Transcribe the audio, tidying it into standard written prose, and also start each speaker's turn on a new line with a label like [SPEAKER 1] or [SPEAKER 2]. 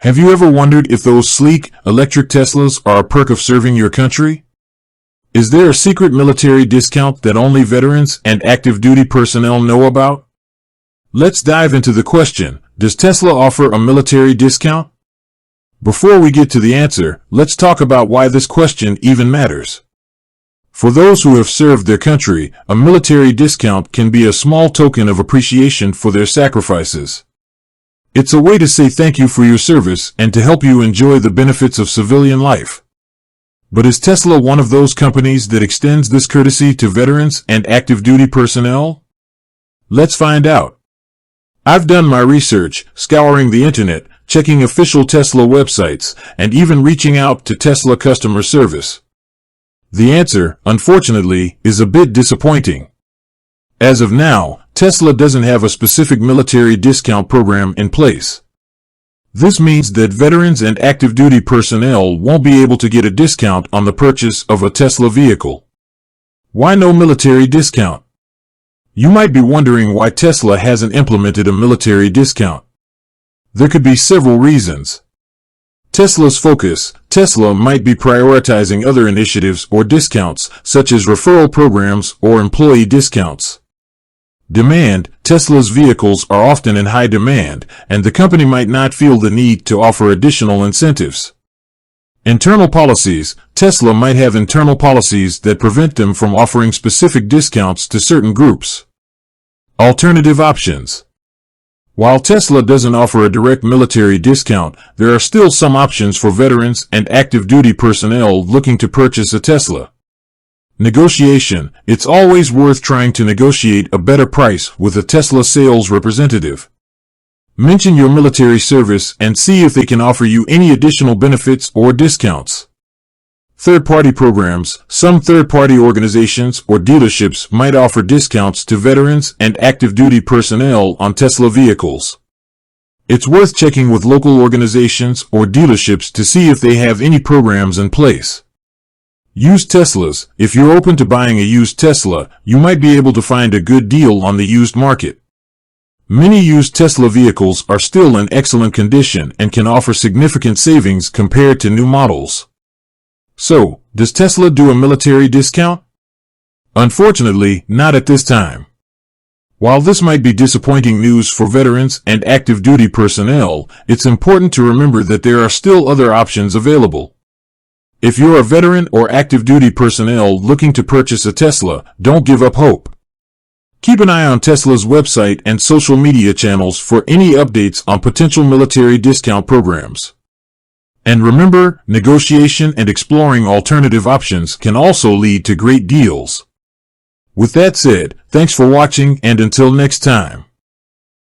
[SPEAKER 1] Have you ever wondered if those sleek, electric Teslas are a perk of serving your country? Is there a secret military discount that only veterans and active duty personnel know about? Let's dive into the question, does Tesla offer a military discount? Before we get to the answer, let's talk about why this question even matters. For those who have served their country, a military discount can be a small token of appreciation for their sacrifices. It's a way to say thank you for your service and to help you enjoy the benefits of civilian life. But is Tesla one of those companies that extends this courtesy to veterans and active duty personnel? Let's find out. I've done my research, scouring the internet, checking official Tesla websites, and even reaching out to Tesla customer service. The answer, unfortunately, is a bit disappointing. As of now, Tesla doesn't have a specific military discount program in place. This means that veterans and active duty personnel won't be able to get a discount on the purchase of a Tesla vehicle. Why no military discount? You might be wondering why Tesla hasn't implemented a military discount. There could be several reasons. Tesla's focus. Tesla might be prioritizing other initiatives or discounts, such as referral programs or employee discounts. Demand. Tesla's vehicles are often in high demand, and the company might not feel the need to offer additional incentives. Internal policies. Tesla might have internal policies that prevent them from offering specific discounts to certain groups. Alternative options. While Tesla doesn't offer a direct military discount, there are still some options for veterans and active duty personnel looking to purchase a Tesla. Negotiation. It's always worth trying to negotiate a better price with a Tesla sales representative. Mention your military service and see if they can offer you any additional benefits or discounts. Third-party programs. Some third-party organizations or dealerships might offer discounts to veterans and active duty personnel on Tesla vehicles. It's worth checking with local organizations or dealerships to see if they have any programs in place. Used Teslas. If you're open to buying a used Tesla, you might be able to find a good deal on the used market. Many used Tesla vehicles are still in excellent condition and can offer significant savings compared to new models. So, does Tesla do a military discount? Unfortunately, not at this time. While this might be disappointing news for veterans and active duty personnel, it's important to remember that there are still other options available. If you're a veteran or active duty personnel looking to purchase a Tesla, don't give up hope. Keep an eye on Tesla's website and social media channels for any updates on potential military discount programs. And remember, negotiation and exploring alternative options can also lead to great deals. With that said, thanks for watching, and until next time.